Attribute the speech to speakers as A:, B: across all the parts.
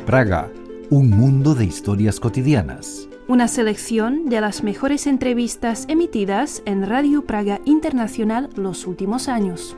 A: Praga, un mundo de historias cotidianas.
B: Una selección de las mejores entrevistas emitidas en Radio Praga Internacional los últimos años.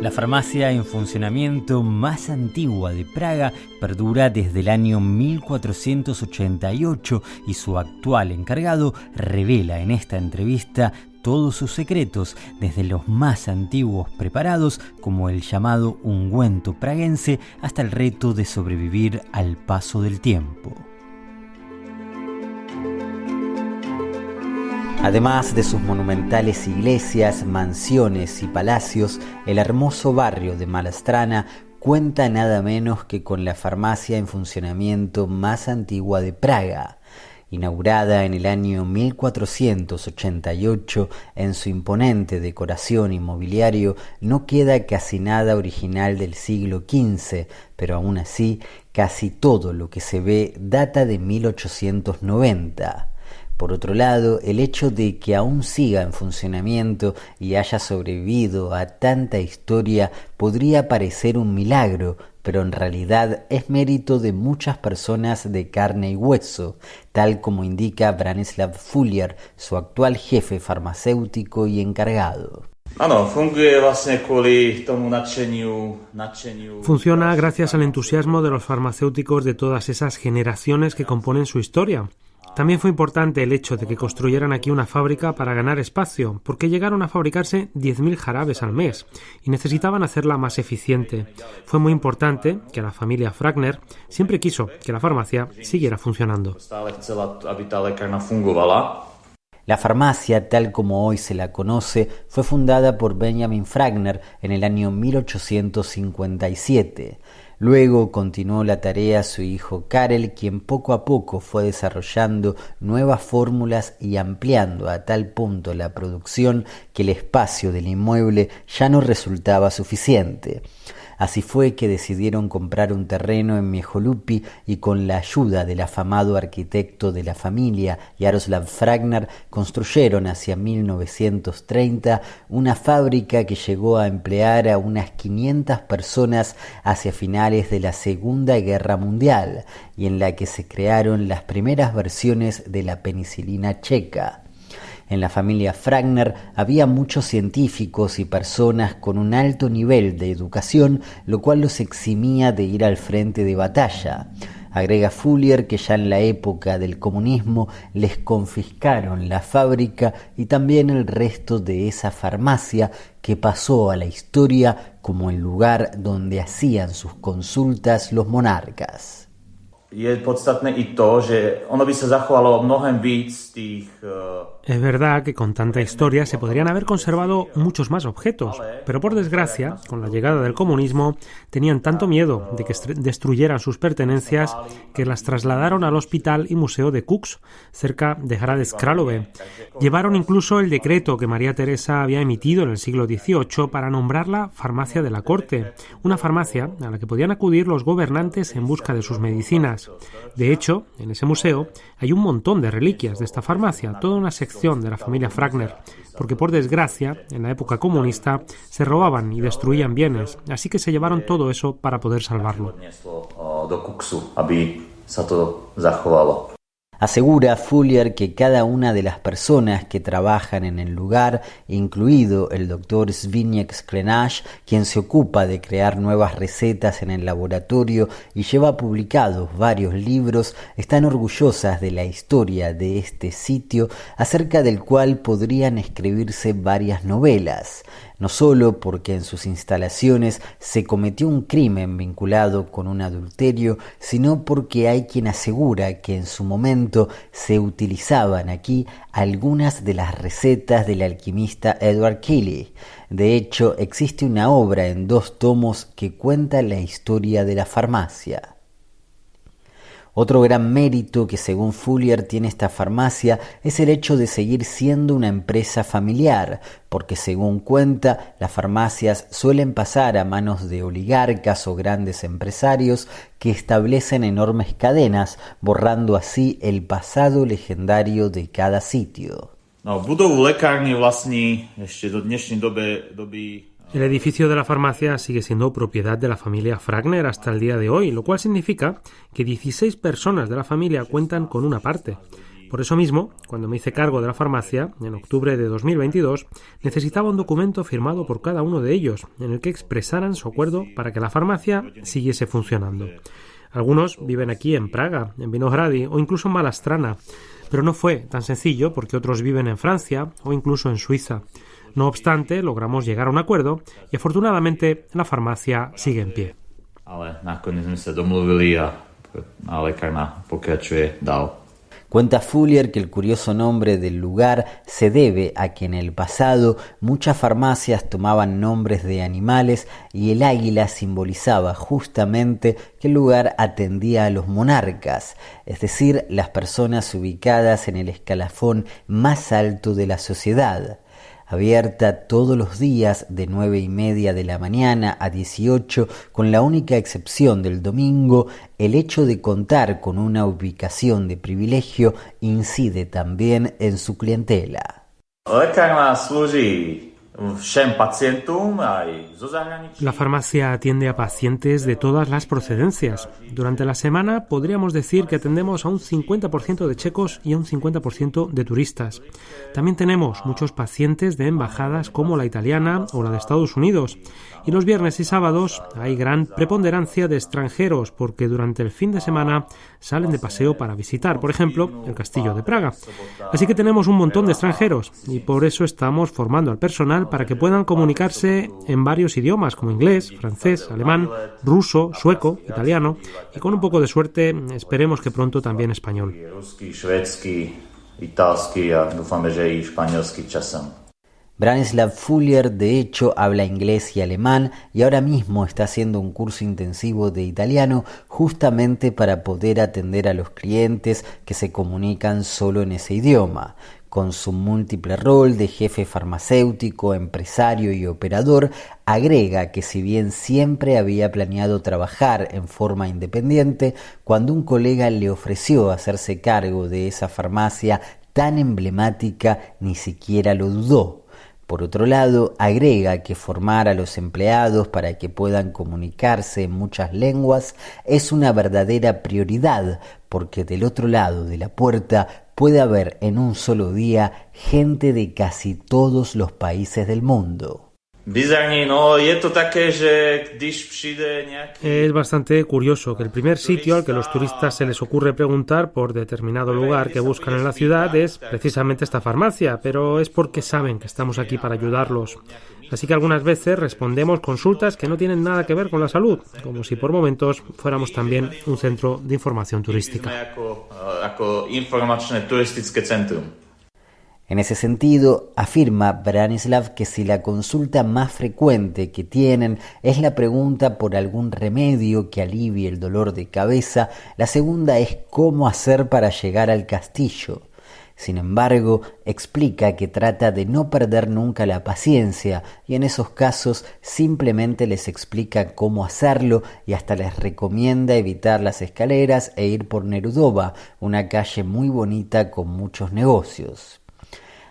C: La farmacia en funcionamiento más antigua de Praga perdura desde el año 1488 y su actual encargado revela en esta entrevista todos sus secretos, desde los más antiguos preparados, como el llamado ungüento praguense, hasta el reto de sobrevivir al paso del tiempo. Además de sus monumentales iglesias, mansiones y palacios, el hermoso barrio de Malastrana cuenta nada menos que con la farmacia en funcionamiento más antigua de Praga. Inaugurada en el año 1488, en su imponente decoración y mobiliario no queda casi nada original del siglo XV, pero aún así casi todo lo que se ve data de 1890. Por otro lado, el hecho de que aún siga en funcionamiento y haya sobrevivido a tanta historia podría parecer un milagro, pero en realidad es mérito de muchas personas de carne y hueso, tal como indica Branislav Fulier, su actual jefe farmacéutico y encargado.
D: Funciona gracias al entusiasmo de los farmacéuticos de todas esas generaciones que componen su historia. También fue importante el hecho de que construyeran aquí una fábrica para ganar espacio, porque llegaron a fabricarse 10.000 jarabes al mes y necesitaban hacerla más eficiente. Fue muy importante que la familia Fragner siempre quiso que la farmacia siguiera funcionando.
C: La farmacia, tal como hoy se la conoce, fue fundada por Benjamin Fragner en el año 1857. Luego continuó la tarea su hijo Karel, quien poco a poco fue desarrollando nuevas fórmulas y ampliando a tal punto la producción que el espacio del inmueble ya no resultaba suficiente. Así fue que decidieron comprar un terreno en Miecholupi y con la ayuda del afamado arquitecto de la familia, Jaroslav Fragner, construyeron hacia 1930 una fábrica que llegó a emplear a unas 500 personas hacia finales de la Segunda Guerra Mundial y en la que se crearon las primeras versiones de la penicilina checa. En la familia Fragner había muchos científicos y personas con un alto nivel de educación, lo cual los eximía de ir al frente de batalla. Agrega Fulier que ya en la época del comunismo les confiscaron la fábrica y también el resto de esa farmacia que pasó a la historia como el lugar donde hacían sus consultas los monarcas.
D: Es verdad que con tanta historia se podrían haber conservado muchos más objetos, pero por desgracia, con la llegada del comunismo, tenían tanto miedo de que destruyeran sus pertenencias que las trasladaron al Hospital y Museo de Kux, cerca de Hradec Králové. Llevaron incluso el decreto que María Teresa había emitido en el siglo XVIII para nombrarla farmacia de la corte, una farmacia a la que podían acudir los gobernantes en busca de sus medicinas. De hecho, en ese museo hay un montón de reliquias de esta farmacia, toda una sección de la familia Fragner, porque por desgracia, en la época comunista, se robaban y destruían bienes, así que se llevaron todo eso para poder salvarlo.
C: Asegura Fulier que cada una de las personas que trabajan en el lugar, incluido el doctor Zbigniew Sklenash, quien se ocupa de crear nuevas recetas en el laboratorio y lleva publicados varios libros, están orgullosas de la historia de este sitio, acerca del cual podrían escribirse varias novelas. No solo porque en sus instalaciones se cometió un crimen vinculado con un adulterio, sino porque hay quien asegura que en su momento se utilizaban aquí algunas de las recetas del alquimista Edward Kelly. De hecho, existe una obra en 2 tomos que cuenta la historia de la farmacia. Otro gran mérito que según Fulier tiene esta farmacia es el hecho de seguir siendo una empresa familiar, porque según cuenta, las farmacias suelen pasar a manos de oligarcas o grandes empresarios que establecen enormes cadenas, borrando así el pasado legendario de cada sitio.
D: El edificio de la farmacia sigue siendo propiedad de la familia Fragner hasta el día de hoy, lo cual significa que 16 personas de la familia cuentan con una parte. Por eso mismo, cuando me hice cargo de la farmacia, en octubre de 2022, necesitaba un documento firmado por cada uno de ellos, en el que expresaran su acuerdo para que la farmacia siguiese funcionando. Algunos viven aquí en Praga, en Vinohrady o incluso en Malastrana, pero no fue tan sencillo porque otros viven en Francia o incluso en Suiza. No obstante, logramos llegar a un acuerdo y afortunadamente la farmacia sigue en pie.
C: Cuenta Fuller que el curioso nombre del lugar se debe a que en el pasado muchas farmacias tomaban nombres de animales y el águila simbolizaba justamente que el lugar atendía a los monarcas, es decir, las personas ubicadas en el escalafón más alto de la sociedad. Abierta todos los días de 9:30 de la mañana a 18, con la única excepción del domingo, el hecho de contar con una ubicación de privilegio incide también en su clientela.
D: La farmacia atiende a pacientes de todas las procedencias. Durante la semana podríamos decir que atendemos a un 50% de checos y a un 50% de turistas. También tenemos muchos pacientes de embajadas como la italiana o la de Estados Unidos. Y los viernes y sábados hay gran preponderancia de extranjeros porque durante el fin de semana salen de paseo para visitar, por ejemplo, el Castillo de Praga. Así que tenemos un montón de extranjeros y por eso estamos formando al personal para que puedan comunicarse en varios idiomas como inglés, francés, alemán, ruso, sueco, italiano y con un poco de suerte esperemos que pronto también español.
C: Branislav Fuller, de hecho, habla inglés y alemán y ahora mismo está haciendo un curso intensivo de italiano justamente para poder atender a los clientes que se comunican solo en ese idioma. Con su múltiple rol de jefe farmacéutico, empresario y operador, agrega que si bien siempre había planeado trabajar en forma independiente, cuando un colega le ofreció hacerse cargo de esa farmacia tan emblemática, ni siquiera lo dudó. Por otro lado, agrega que formar a los empleados para que puedan comunicarse en muchas lenguas es una verdadera prioridad, porque del otro lado de la puerta puede haber en un solo día gente de casi todos los países del mundo.
D: Es bastante curioso que el primer sitio al que los turistas se les ocurre preguntar por determinado lugar que buscan en la ciudad es precisamente esta farmacia, pero es porque saben que estamos aquí para ayudarlos. Así que algunas veces respondemos consultas que no tienen nada que ver con la salud, como si por momentos fuéramos también un centro de información turística.
C: En ese sentido, afirma Branislav que si la consulta más frecuente que tienen es la pregunta por algún remedio que alivie el dolor de cabeza, la segunda es cómo hacer para llegar al castillo. Sin embargo, explica que trata de no perder nunca la paciencia y en esos casos simplemente les explica cómo hacerlo y hasta les recomienda evitar las escaleras e ir por Nerudova, una calle muy bonita con muchos negocios.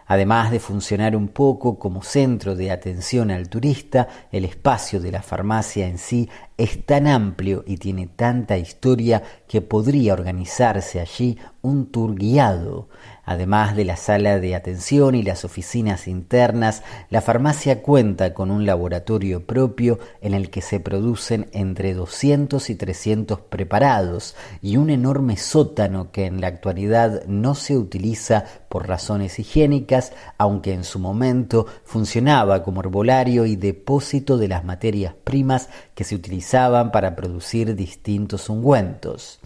C: Además de funcionar un poco como centro de atención al turista, el espacio de la farmacia en sí es tan amplio y tiene tanta historia que podría organizarse allí un tour guiado. Además de la sala de atención y las oficinas internas, la farmacia cuenta con un laboratorio propio en el que se producen entre 200 y 300 preparados y un enorme sótano que en la actualidad no se utiliza por razones higiénicas, aunque en su momento funcionaba como herbolario y depósito de las materias primas que se utilizaban para producir distintos ungüentos.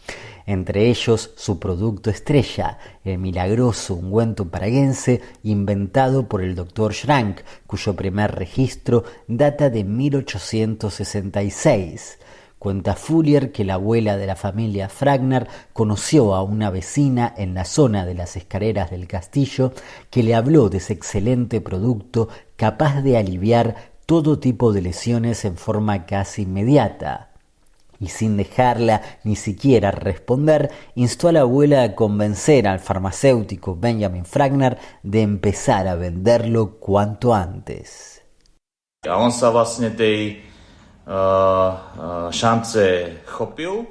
C: Entre ellos su producto estrella, el milagroso ungüento praguense inventado por el Dr. Schrank, cuyo primer registro data de 1866. Cuenta Fuller que la abuela de la familia Fragner conoció a una vecina en la zona de las escaleras del castillo que le habló de ese excelente producto capaz de aliviar todo tipo de lesiones en forma casi inmediata. Y sin dejarla ni siquiera responder, instó a la abuela a convencer al farmacéutico Benjamin Fragner de empezar a venderlo cuanto antes.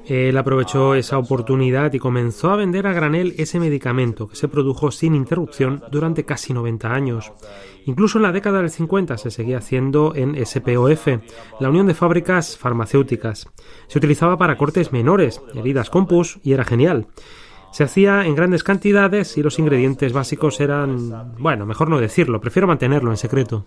D: Él aprovechó esa oportunidad y comenzó a vender a granel ese medicamento que se produjo sin interrupción durante casi 90 años. Incluso en la década del 50 se seguía haciendo en SPOF, la Unión de Fábricas Farmacéuticas. Se utilizaba para cortes menores, heridas con pus, y era genial. Se hacía en grandes cantidades y los ingredientes básicos eran... Bueno, mejor no decirlo, prefiero mantenerlo en secreto.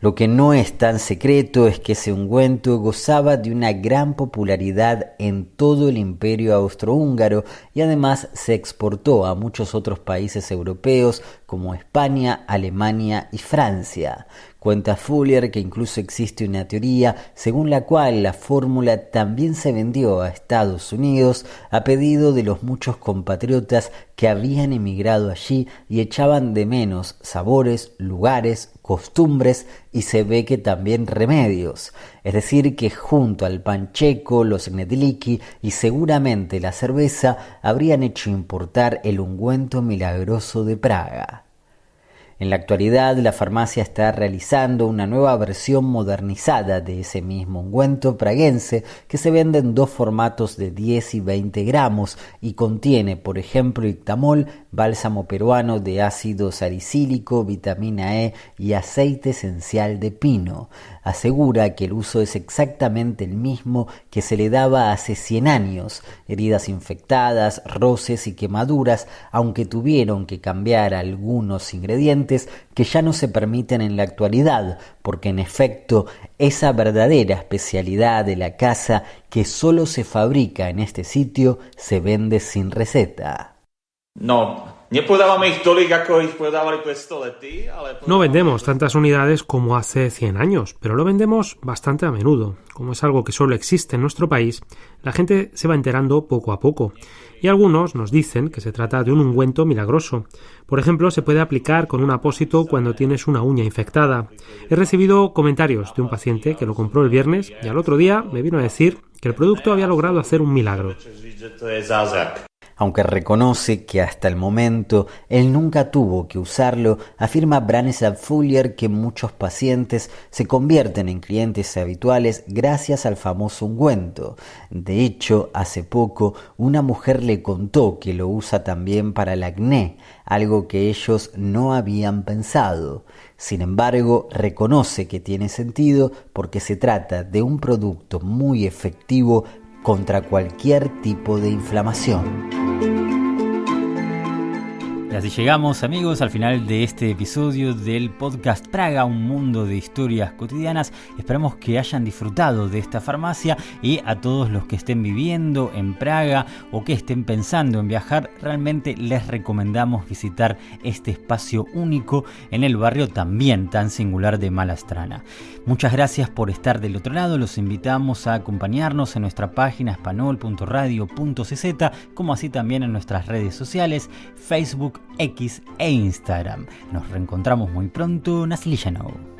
C: Lo que no es tan secreto es que ese ungüento gozaba de una gran popularidad en todo el Imperio Austrohúngaro y además se exportó a muchos otros países europeos como España, Alemania y Francia. Cuenta Fuller que incluso existe una teoría según la cual la fórmula también se vendió a Estados Unidos a pedido de los muchos compatriotas que habían emigrado allí y echaban de menos sabores, lugares, costumbres y se ve que también remedios. Es decir, que junto al pan checo, los gnedliki y seguramente la cerveza habrían hecho importar el ungüento milagroso de Praga. En la actualidad, la farmacia está realizando una nueva versión modernizada de ese mismo ungüento praguense que se vende en dos formatos de 10 y 20 gramos y contiene, por ejemplo, ictamol, bálsamo peruano de ácido salicílico, vitamina E y aceite esencial de pino. Asegura que el uso es exactamente el mismo que se le daba hace 100 años, heridas infectadas, roces y quemaduras, aunque tuvieron que cambiar algunos ingredientes que ya no se permiten en la actualidad, porque en efecto esa verdadera especialidad de la casa que solo se fabrica en este sitio se vende sin receta.
D: No vendemos tantas unidades como hace 100 años, pero lo vendemos bastante a menudo. Como es algo que solo existe en nuestro país, la gente se va enterando poco a poco. Y algunos nos dicen que se trata de un ungüento milagroso. Por ejemplo, se puede aplicar con un apósito cuando tienes una uña infectada. He recibido comentarios de un paciente que lo compró el viernes y al otro día me vino a decir que el producto había logrado hacer un milagro.
C: Aunque reconoce que hasta el momento él nunca tuvo que usarlo, afirma Branislav Fuller que muchos pacientes se convierten en clientes habituales gracias al famoso ungüento. De hecho, hace poco una mujer le contó que lo usa también para el acné, algo que ellos no habían pensado. Sin embargo, reconoce que tiene sentido porque se trata de un producto muy efectivo contra cualquier tipo de inflamación.
E: Y así llegamos, amigos, al final de este episodio del podcast Praga, un mundo de historias cotidianas. Esperamos que hayan disfrutado de esta farmacia y a todos los que estén viviendo en Praga o que estén pensando en viajar, realmente les recomendamos visitar este espacio único en el barrio también tan singular de Malá Muchas gracias por estar del otro lado. Los invitamos a acompañarnos en nuestra página espanol.radio.cz, como así también en nuestras redes sociales, Facebook, X e Instagram. Nos reencontramos muy pronto. Na slyšenou.